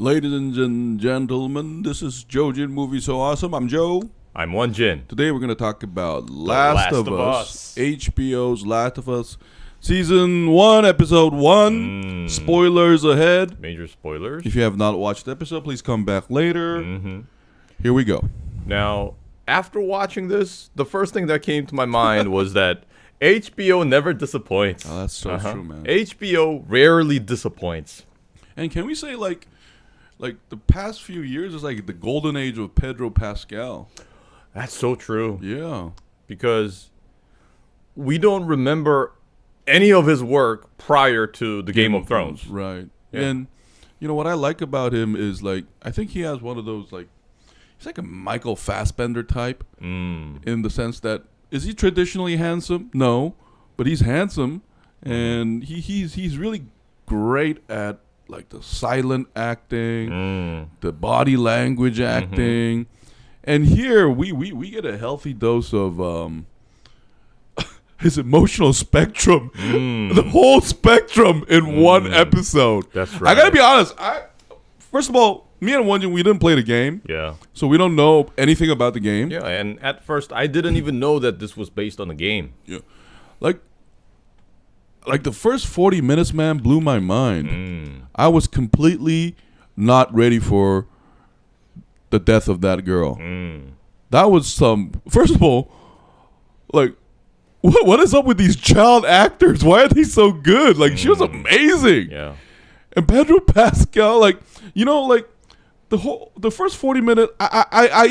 Ladies and gentlemen, this is JoeJinMovieSoAwesome. I'm Joe. I'm One Jin. Today we're going to talk about Last of Us. HBO's Last of Us. Season 1, Episode 1. Spoilers ahead. Major spoilers. If you have not watched the episode, please come back later. Here we go. Now, after watching this, the first thing that came to my mind was that HBO never disappoints. Oh, that's so true, man. HBO rarely disappoints. And can we say, like the past few years is like the golden age of Pedro Pascal. That's so true. Yeah. Because we don't remember any of his work prior to the Game of Thrones. Right. Yeah. And, you know, what I like about him is, like, I think he has one of those, like, he's like a Michael Fassbender type in the sense that, is he traditionally handsome? No. But he's handsome. And he's really great at, like, the silent acting, the body language acting. And here we get a healthy dose of his emotional spectrum, the whole spectrum in one episode. That's right. I gotta be honest. First of all, me and Wonjin, we didn't play the game. Yeah. So we don't know anything about the game. Yeah, and at first I didn't even know that this was based on the game. Yeah. Like the first 40 minutes, man, blew my mind. I was completely not ready for the death of that girl. That was first of all, like, what is up with these child actors? Why are they so good? Like, she was amazing. Yeah. And Pedro Pascal, like, you know, like the first 40 minutes, I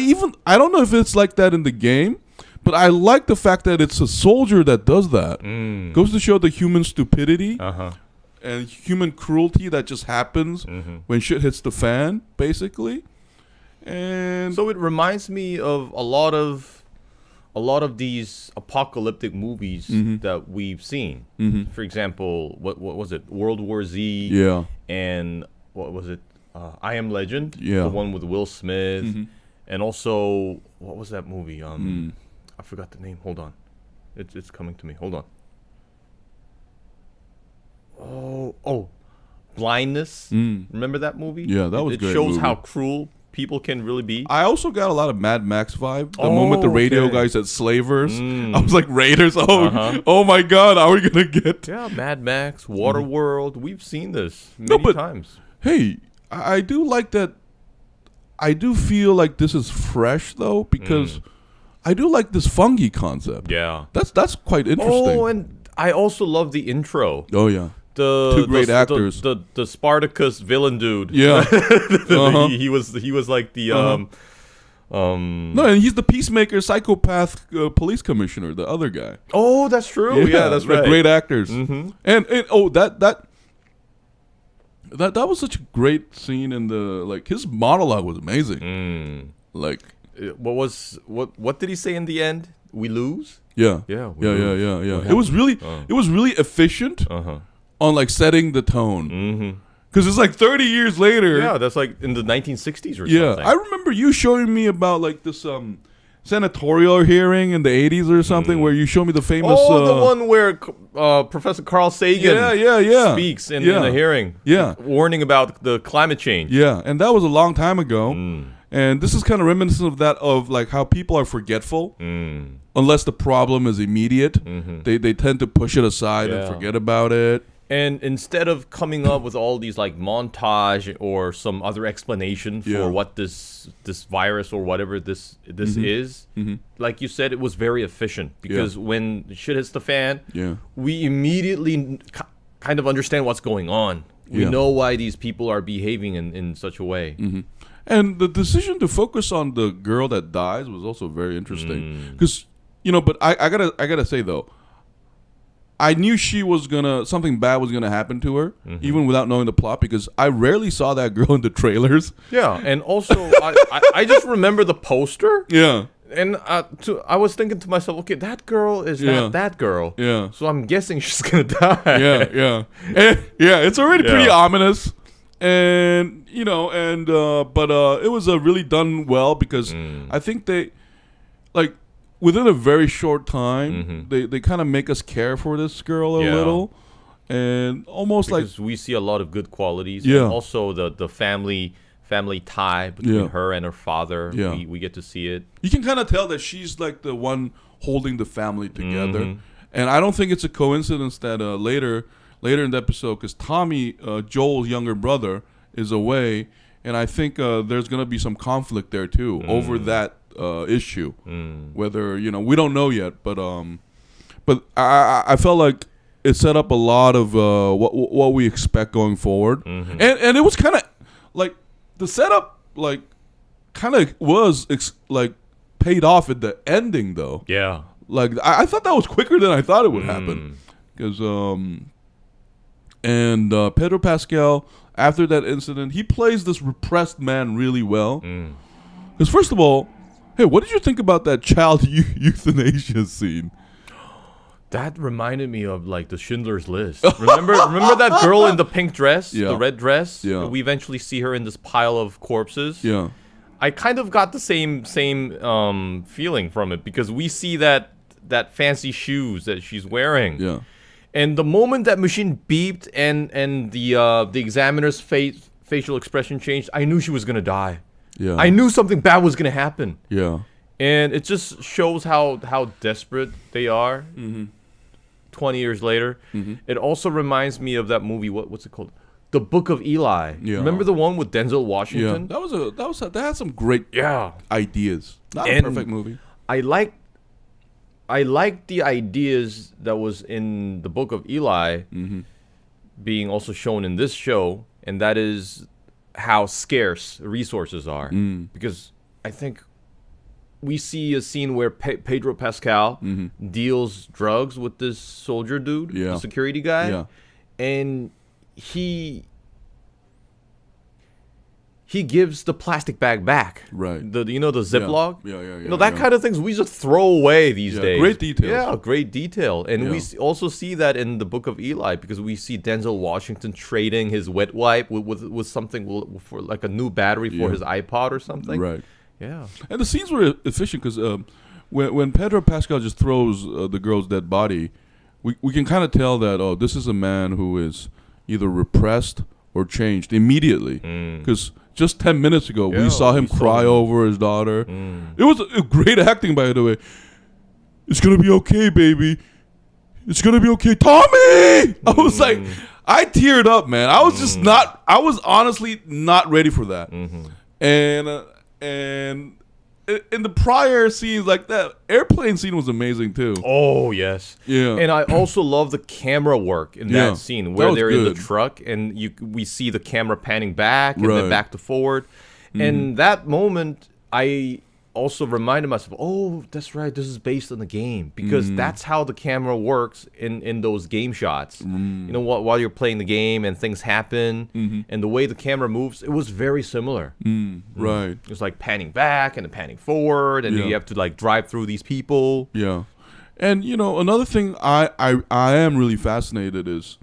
don't know if it's like that in the game, but I like the fact that it's a soldier that does that. Goes to show the human stupidity and human cruelty that just happens when shit hits the fan, basically. And so it reminds me of a lot of these apocalyptic movies that we've seen. For example, what was it? World War Z. Yeah. And what was it? I Am Legend. Yeah. The one with Will Smith. And also, what was that movie? I forgot the name. Hold on. It's coming to me. Hold on. Oh, Blindness. Remember that movie? Yeah, that was It great shows movie. how cruel people can really be. I also got a lot of Mad Max vibe. The moment the radio guy said slavers, I was like, Raiders. Oh my God, are we gonna get? Yeah, Mad Max, Waterworld. We've seen this many times. Hey, I do like that. I do feel like this is fresh though, because I do like this Fungi concept. Yeah, that's quite interesting. Oh, and I also love the intro. Oh yeah. Two great actors. The Spartacus villain dude. Yeah. He was like the No, and he's the peacemaker, psychopath police commissioner, the other guy. Oh, that's true. Yeah, that's right. Great actors. And that was such a great scene in the, like, his monologue was amazing. Like, what did he say in the end? We lose? Yeah. Yeah. It was really efficient on, like, setting the tone. Because it's like 30 years later. Yeah, that's like in the 1960s or something. Yeah, I remember you showing me about, like, this senatorial hearing in the 80s or something where you showed me the famous... the one where Professor Carl Sagan speaks in a hearing. Yeah. Warning about the climate change. Yeah, and that was a long time ago. And this is kind of reminiscent of that, of, like, how people are forgetful. Unless the problem is immediate. They tend to push it aside and forget about it. And instead of coming up with all these, like, montage or some other explanation for what this virus or whatever this is, like you said, it was very efficient. Because when shit hits the fan, we immediately kind of understand what's going on. We know why these people are behaving in such a way. And the decision to focus on the girl that dies was also very interesting. Because, you know, but I gotta say, though, I knew something bad was gonna happen to her, even without knowing the plot, because I rarely saw that girl in the trailers. Yeah, and also I just remember the poster. Yeah. And I was thinking to myself, okay, that girl is not that girl. Yeah. So I'm guessing she's gonna die. Yeah. It's already pretty ominous, and you know, but it was really done well, because I think they, like, within a very short time, they kind of make us care for this girl a little. and almost because we see a lot of good qualities. Yeah. And also the family tie between her and her father. Yeah. We get to see it. You can kind of tell that she's like the one holding the family together. And I don't think it's a coincidence that later in the episode, because Tommy, Joel's younger brother, is away, and I think there's gonna be some conflict there too over that issue. Whether we don't know yet, but I felt like it set up a lot of what we expect going forward, and it was kind of like the setup, like kind of was like paid off at the ending though. Yeah. Like I thought that was quicker than I thought it would happen, because Pedro Pascal, after that incident, he plays this repressed man really well. Because first of all, hey, what did you think about that child euthanasia scene? That reminded me of like the Schindler's List. Remember that girl in the pink dress, the red dress? Yeah. We eventually see her in this pile of corpses. Yeah. I kind of got the same feeling from it, because we see that fancy shoes that she's wearing. Yeah. And the moment that machine beeped and the examiner's facial expression changed, I knew she was gonna die. Yeah. I knew something bad was gonna happen. Yeah. And it just shows how desperate they are. 20 years later. It also reminds me of that movie. What's it called? The Book of Eli. Yeah. Remember the one with Denzel Washington? Yeah. That had some great ideas. Not a And perfect movie. I like the ideas that was in the Book of Eli being also shown in this show, and that is how scarce resources are. Because I think we see a scene where Pedro Pascal deals drugs with this soldier dude, the security guy, and he gives the plastic bag back. Right. The Ziploc? Yeah. That kind of things we just throw away these days. Great details. Yeah, great detail. And we also see that in the Book of Eli, because we see Denzel Washington trading his wet wipe with something for like a new battery for his iPod or something. Right. Yeah. And the scenes were efficient, because when Pedro Pascal just throws the girl's dead body, we can kind of tell that, this is a man who is either repressed or changed immediately. Because just 10 minutes ago, we saw him cry over his daughter. It was a great acting, by the way. It's going to be okay, baby. It's going to be okay. Tommy! I was like, I teared up, man. I was just I was honestly not ready for that. And in the prior scenes, like that airplane scene was amazing too. Oh yes, yeah. And I also love the camera work in that scene where they're in the truck and we see the camera panning back and then back to forward. And that moment, I also reminded myself, oh, that's right, this is based on the game, because that's how the camera works in those game shots. While you're playing the game and things happen, and the way the camera moves, it was very similar. Right. It was like panning back and then panning forward, and you have to like drive through these people. Yeah. And another thing I am really fascinated is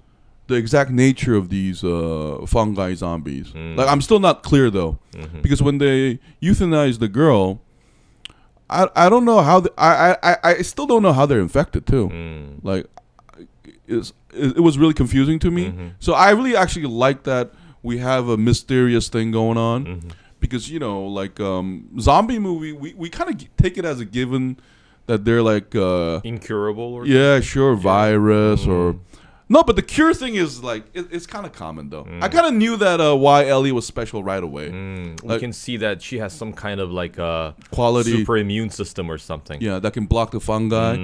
the exact nature of these fungi zombies. Like, I'm still not clear though, because when they euthanize the girl, I don't know how I still don't know how they're infected too. Like, it was really confusing to me. So I really actually like that we have a mysterious thing going on, because like zombie movie, we kind of take it as a given that they're like incurable or virus or. No, but the cure thing is like it's kind of common though. I kind of knew that why Ellie was special right away. We can see that she has some kind of like quality super immune system or something. Yeah, that can block the fungi.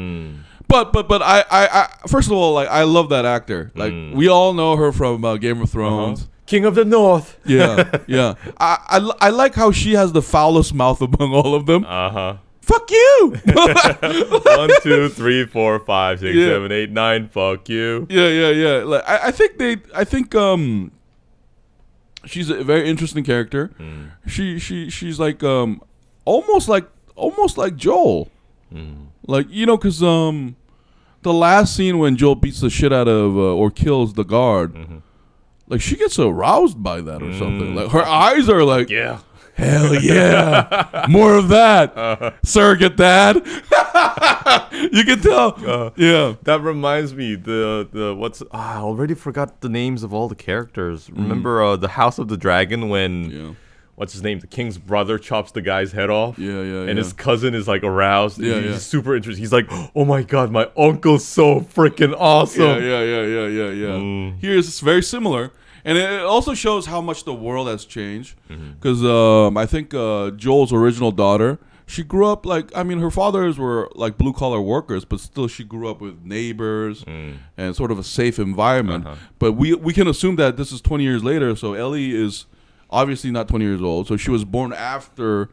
But I first of all, like, I love that actor. Like, we all know her from Game of Thrones. King of the North. Yeah. I like how she has the foulest mouth among all of them. Fuck you. 1, 2, 3, 4, 5, 6, 7, 8, 9. Fuck you. Yeah. Like, I think she's a very interesting character. She's like almost like Joel. Like, because the last scene when Joel beats the shit out of or kills the guard, like, she gets aroused by that or something. Like, her eyes are like, Hell yeah. More of that. Surrogate dad. You can tell. Yeah. That reminds me, I already forgot the names of all the characters. Remember the House of the Dragon when what's his name? The king's brother chops the guy's head off. And his cousin is like aroused. He's super interested. He's like, oh my god, my uncle's so freaking awesome. Yeah. Here's it's very similar. And it also shows how much the world has changed. Because I think Joel's original daughter, she grew up her fathers were like blue collar workers, but still she grew up with neighbors and sort of a safe environment. But we can assume that this is 20 years later. So Ellie is obviously not 20 years old. So she was born after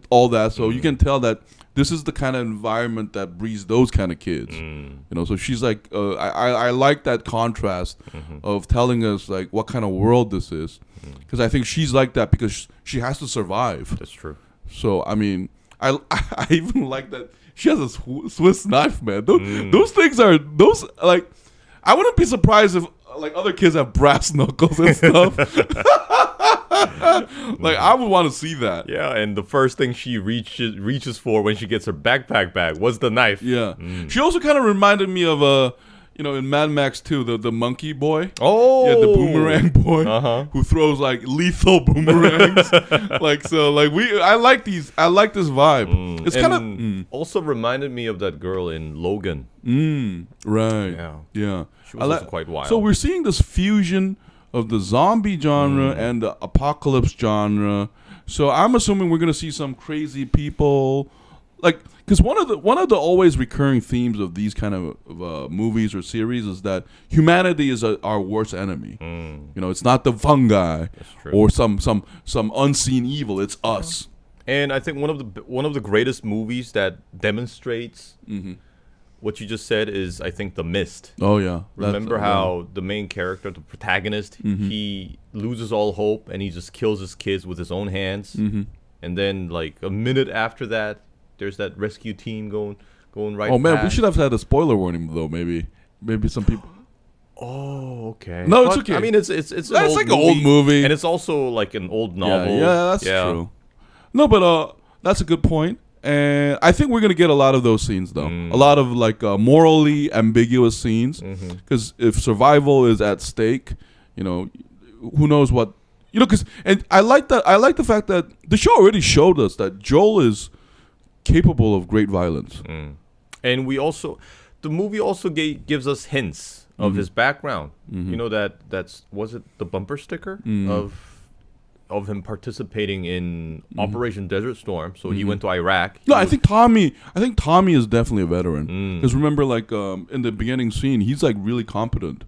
all that. So you can tell that this is the kind of environment that breeds those kind of kids. So she's like, I like that contrast of telling us like what kind of world this is. Because I think she's like that because she has to survive. That's true. So, I mean, I even like that she has a Swiss knife, man. Those things are, like, I wouldn't be surprised if, like, other kids have brass knuckles and stuff. Like, I would want to see that. Yeah, and the first thing she reaches for when she gets her backpack back was the knife. Yeah. She also kind of reminded me of, in Mad Max 2, the monkey boy. Oh. Yeah, the boomerang boy who throws, like, lethal boomerangs. I like this vibe. It's kind of... Also reminded me of that girl in Logan. Right. Yeah. She was also quite wild. So we're seeing this fusion of the zombie genre and the apocalypse genre. So I'm assuming we're going to see some crazy people... Like, because one of the always recurring themes of these kind of movies or series is that humanity is our worst enemy. It's not the fungi or some unseen evil. It's us. And I think one of the greatest movies that demonstrates what you just said is, I think, The Mist. Oh yeah. Remember how the main character, the protagonist, he loses all hope and he just kills his kids with his own hands, and then like a minute after that, there's that rescue team going right. Oh man, we should have had a spoiler warning though. Maybe some people. Oh, okay. No, it's okay. I mean, it's an old movie, and it's also like an old novel. Yeah, that's true. No, but that's a good point, and I think we're gonna get a lot of those scenes though. A lot of like morally ambiguous scenes, because if survival is at stake, who knows what because and I like that. I like the fact that the show already showed us that Joel is capable of great violence. And the movie also gives us hints of his background. That's was it the bumper sticker of him participating in Operation Desert Storm. So he went to Iraq. I think Tommy is definitely a veteran. Because remember, like in the beginning scene, he's like really competent.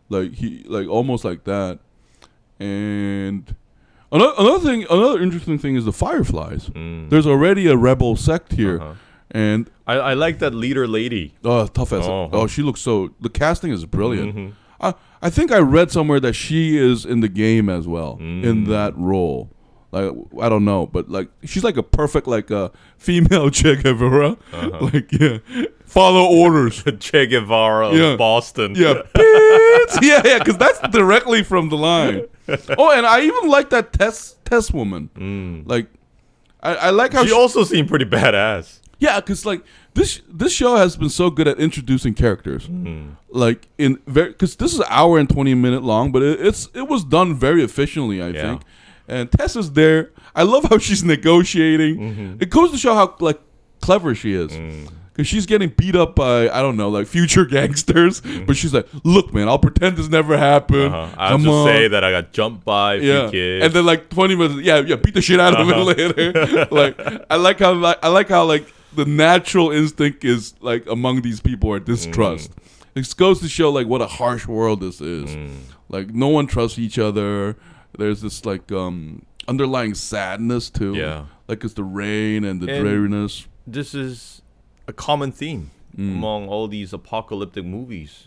Like he almost like that. And another interesting thing is the Fireflies. There's already a rebel sect here, and I like that leader lady. Oh, Toughness. Oh, she looks so. The casting is brilliant. I think I read somewhere that she is in the game as well in that role. Like I don't know, but like she's like a perfect like female Che Guevara. Follow orders. Che Guevara of Boston. Yeah, because that's directly from the line. Oh, and I even like that Tess woman. Like, I like how she also seemed pretty badass. Yeah, because like this show has been so good at introducing characters. Like because this is an hour and 20-minute long, but it was done very efficiently, I think. And Tess is there. I love how she's negotiating. It goes to show how like clever she is. Because she's getting beat up by, I don't know, like future gangsters. But she's like, look, man, I'll pretend this never happened. I'll just say that I got jumped by a few kids. And then like 20 minutes, beat the shit out of it later. Like, I like how like the natural instinct is like among these people are distrust. It goes to show like what a harsh world this is. Like no one trusts each other. There's this like underlying sadness too. Yeah. Like it's the rain and the dreariness. This is a common theme among all these apocalyptic movies,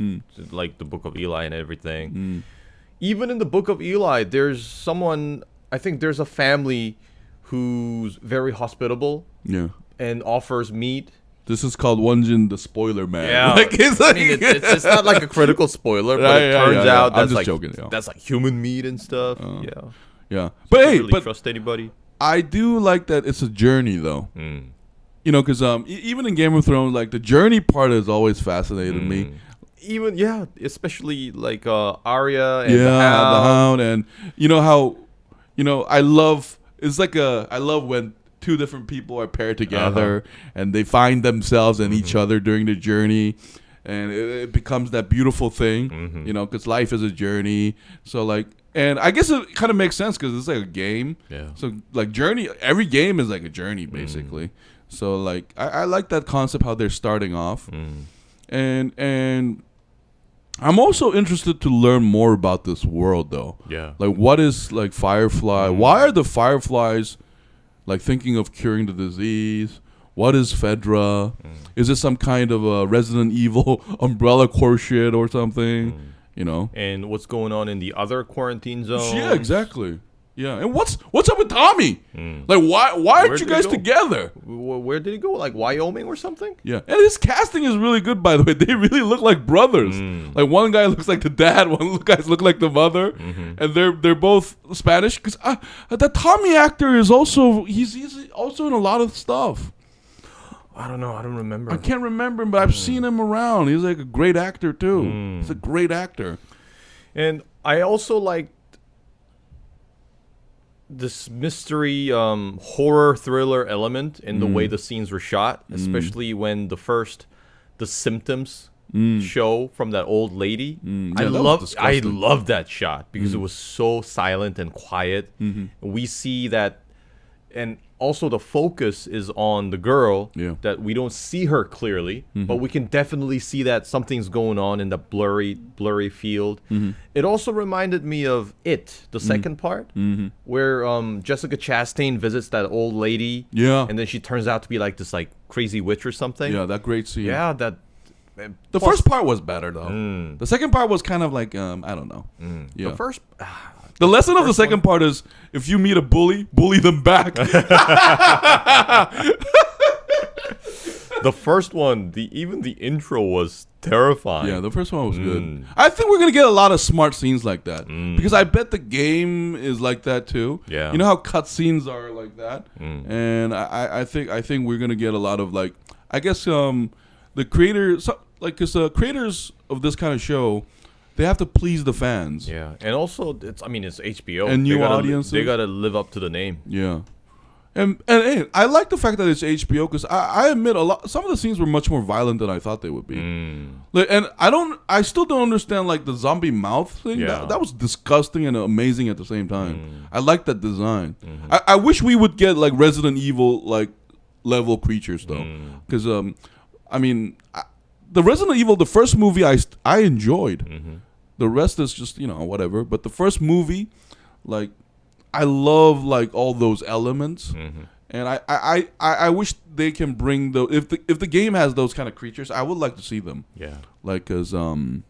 like the Book of Eli and everything. Even in the Book of Eli, there's someone, I think there's a family who's very hospitable and offers meat. This is called Wonjin the Spoiler Man. Yeah, it's not like a critical spoiler, but it turns out that's like joking, that's like human meat and stuff. Yeah. So But you hey, really but trust anybody? I do like that it's a journey though. You know, because even in Game of Thrones, like the journey part has always fascinated me. Even especially like Arya and Yeah, the the Hound, and you know how, I love. It's like I love when two different people are paired together and they find themselves and each other during the journey, and it becomes that beautiful thing. You know, because life is a journey. So like, and I guess it kind of makes sense because it's like a game. Yeah. So like journey, every game is like a journey basically. So like, I like that concept how they're starting off, and I'm also interested to learn more about this world, though. Yeah. Like, what is, like, Firefly? Why are the Fireflies, like, thinking of curing the disease? What is FEDRA? Is it some kind of a Resident Evil umbrella core shit or something? You know? And what's going on in the other quarantine zones? Yeah, exactly. Yeah, and what's up with Tommy? Like, why aren't you guys together? Where did he go? Like Wyoming or something? Yeah, and his casting is really good, by the way. They really look like brothers. Like one guy looks like the dad, one guy look like the mother, and they're both Spanish. Because that Tommy actor is also he's also in a lot of stuff. I don't know. I don't remember. I can't remember him, but I've seen him around. He's like a great actor too. He's a great actor. And I also like this mystery horror thriller element in the way the scenes were shot, especially when the symptoms show from that old lady. I love that shot because it was so silent and quiet. We see that, and also the focus is on the girl, that we don't see her clearly, but we can definitely see that something's going on in the blurry field. It also reminded me of It, the second part, where Jessica Chastain visits that old lady, and then she turns out to be like this like crazy witch or something. Yeah, that great scene. Yeah, that. The first part was better though. The second part was kind of like I don't know. Yeah. The first. The lesson of the second part is if you meet a bully them back. The first one, even the intro was terrifying. Yeah, the first one was good. I think we're gonna get a lot of smart scenes like that because I bet the game is like that too. Yeah, you know how cutscenes are like that, and I think we're gonna get a lot of like I guess the creators because creators of this kind of show. They have to please the fans. Yeah, and also it's HBO and new audiences. They gotta live up to the name. Yeah, and I like the fact that it's HBO because I admit some of the scenes were much more violent than I thought they would be. Like, and I still don't understand like the zombie mouth thing. Yeah. That was disgusting and amazing at the same time. I like that design. I wish we would get like Resident Evil like level creatures though, because the Resident Evil, the first movie I enjoyed. The rest is just, whatever. But the first movie, like, I love, like, all those elements. And I wish they can bring if the game has those kind of creatures, I would like to see them. Yeah. Like, because, and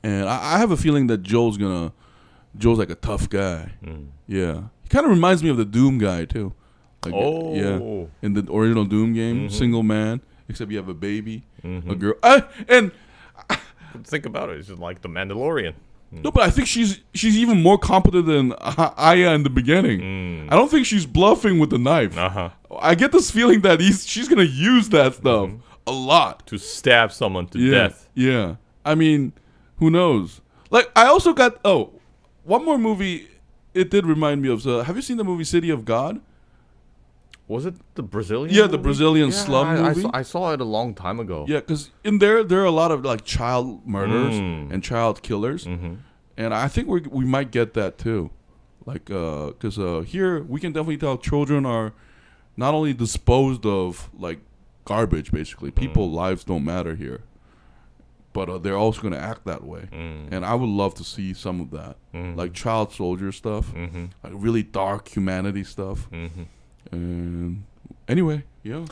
I have a feeling that Joel's like a tough guy. Yeah. He kind of reminds me of the Doom guy, too. Like, yeah. In the original Doom game, single man, except you have a baby, a girl. And... Think about it. It's just like the Mandalorian. No, but I think she's even more competent than Aya in the beginning. I don't think she's bluffing with the knife. I get this feeling that she's gonna use that stuff a lot to stab someone to death. Yeah, I mean, who knows? Like, I also got one more movie. It did remind me of. Have you seen the movie City of God? Was it the Brazilian? Yeah, movie? the Brazilian slum movie. I saw it a long time ago. Yeah, because in there are a lot of like child murders and child killers, and I think we might get that too, like because here we can definitely tell children are not only disposed of like garbage, basically people's lives don't matter here, but they're also going to act that way, and I would love to see some of that, like child soldier stuff, like really dark humanity stuff. And anyway, yeah.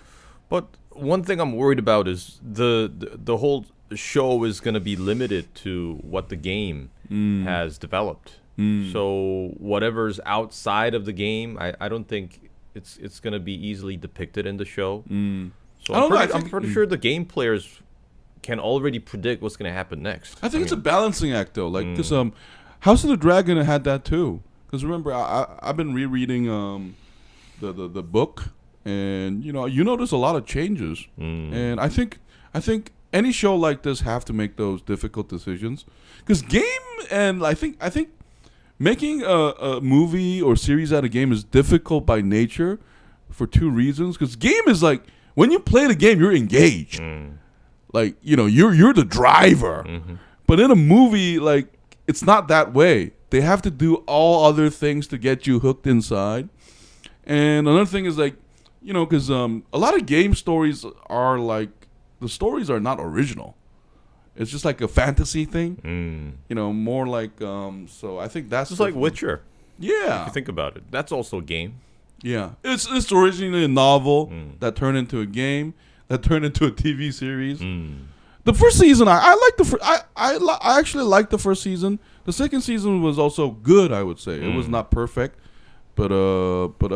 But one thing I'm worried about is the whole show is going to be limited to what the game has developed. So whatever's outside of the game, I don't think it's going to be easily depicted in the show. So I'm pretty sure the game players can already predict what's going to happen next. I think it's a balancing act though, like because House of the Dragon had that too. Because remember, I've been rereading the book, and you notice a lot of changes, and I think any show like this have to make those difficult decisions, because I think making a movie or series out of game is difficult by nature for two reasons. Because game is like, when you play the game, you're engaged, like you're the driver, but in a movie, like, it's not that way. They have to do all other things to get you hooked inside. And another thing is, like, because a lot of game stories are like, the stories are not original. It's just like a fantasy thing, more like, so I think that's just like Witcher. Yeah. If you think about it, that's also a game. Yeah. It's originally a novel that turned into a game, that turned into a TV series. The first season, I actually liked the first season. The second season was also good, I would say. It was not perfect, but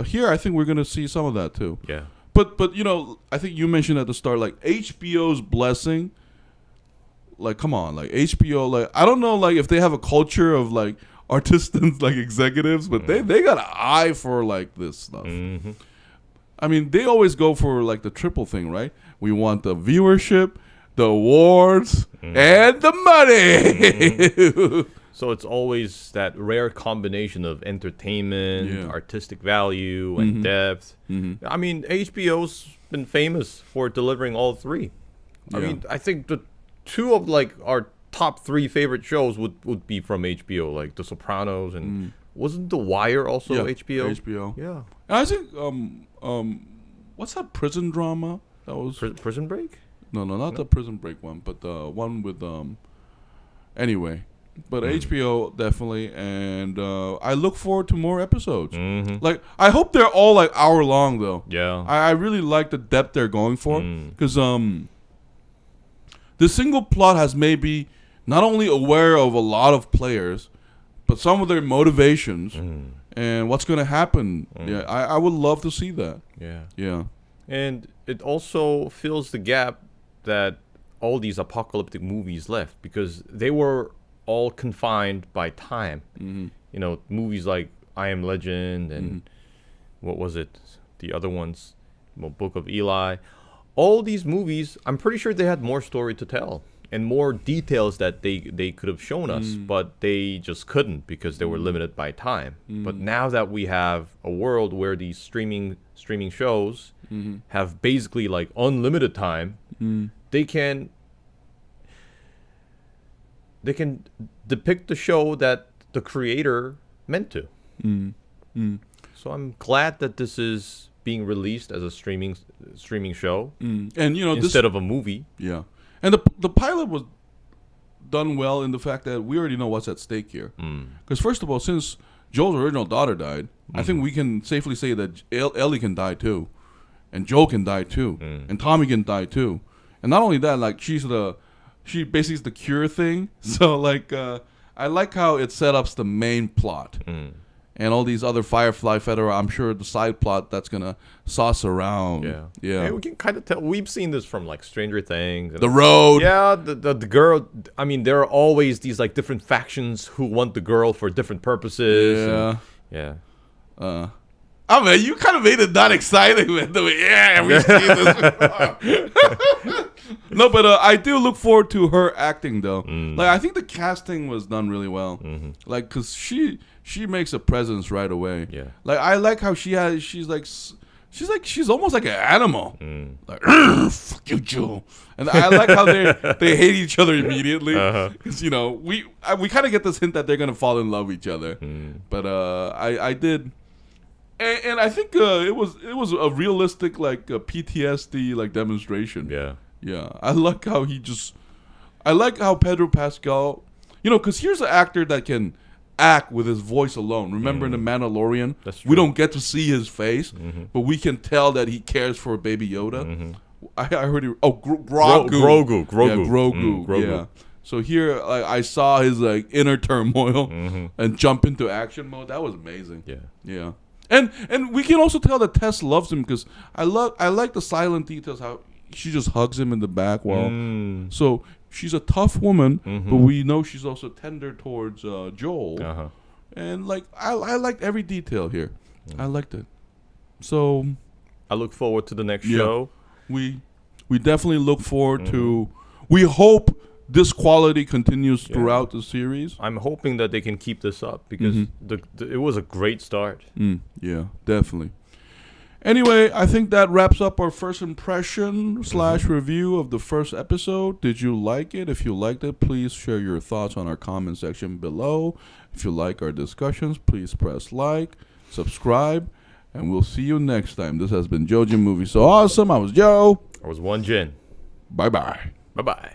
here I think we're gonna see some of that too. Yeah. But I think you mentioned at the start, like, HBO's blessing. Like, come on, like, HBO, like, I don't know, like, if they have a culture of, like, artists and, like, executives, but they got an eye for, like, this stuff. I mean, they always go for, like, the triple thing, right? We want the viewership, the awards, and the money. So it's always that rare combination of entertainment, artistic value, and depth. I mean, HBO's been famous for delivering all three. I mean, I think the two of, like, our top 3 favorite shows would be from HBO, like The Sopranos, and wasn't The Wire also HBO? HBO. Yeah. And I think what's that prison drama that was Prison Break? No, not the Prison Break one, but the one with anyway. But HBO definitely, and I look forward to more episodes. Like, I hope they're all, like, hour long though. Yeah. I really like the depth they're going for, because the single plot has made me not only aware of a lot of players, but some of their motivations and what's going to happen. Yeah, I would love to see that. Yeah. Yeah. And it also fills the gap that all these apocalyptic movies left, because they were all confined by time. Movies like I Am Legend and what was it? The other ones, Book of Eli. All these movies, I'm pretty sure they had more story to tell and more details that they could have shown us, but they just couldn't because they were limited by time. But now that we have a world where these streaming shows have basically, like, unlimited time, they can depict the show that the creator meant to. So I'm glad that this is being released as a streaming show, and instead of a movie. Yeah, and the pilot was done well in the fact that we already know what's at stake here. Because first of all, since Joel's original daughter died, I think we can safely say that Ellie can die too, and Joel can die too, and Tommy can die too. And not only that, like, she basically is the cure thing. So, like, I like how it set up the main plot. And all these other Firefly, FEDRA, I'm sure the side plot that's going to sauce around. Yeah. And we can kind of tell. We've seen this from, like, Stranger Things. The Road. Yeah, the girl. I mean, there are always these, like, different factions who want the girl for different purposes. Yeah. Oh, man, you kind of made it not exciting, man. Yeah, we've seen this before. No, but I do look forward to her acting, though. Like, I think the casting was done really well. Like, because she makes a presence right away. Yeah. Like, I like how she's almost like an animal. Like, fuck you, Joe. And I like how they hate each other immediately. Because, we kind of get this hint that they're going to fall in love with each other. But I did. And I think it was a realistic, like, PTSD, like, demonstration. Yeah. I like how Pedro Pascal, because here's an actor that can act with his voice alone. Remember in The Mandalorian, we don't get to see his face, but we can tell that he cares for Baby Yoda. I heard Grogu. Grogu. Yeah. So here, like, I saw his, like, inner turmoil and jump into action mode. That was amazing. Yeah. And we can also tell that Tess loves him, because I like the silent details, how she just hugs him in the back so she's a tough woman, but we know she's also tender towards Joel. And like I liked every detail here. I liked it. So I look forward to the next show. We definitely look forward to. We hope this quality continues throughout the series. I'm hoping that they can keep this up because it was a great start. Yeah, definitely. Anyway, I think that wraps up our first impression / review of the first episode. Did you like it? If you liked it, please share your thoughts on our comment section below. If you like our discussions, please press like, subscribe, and we'll see you next time. This has been JoeJinMovieSoAwesome. I was Joe. I was one Jin. Bye-bye. Bye-bye.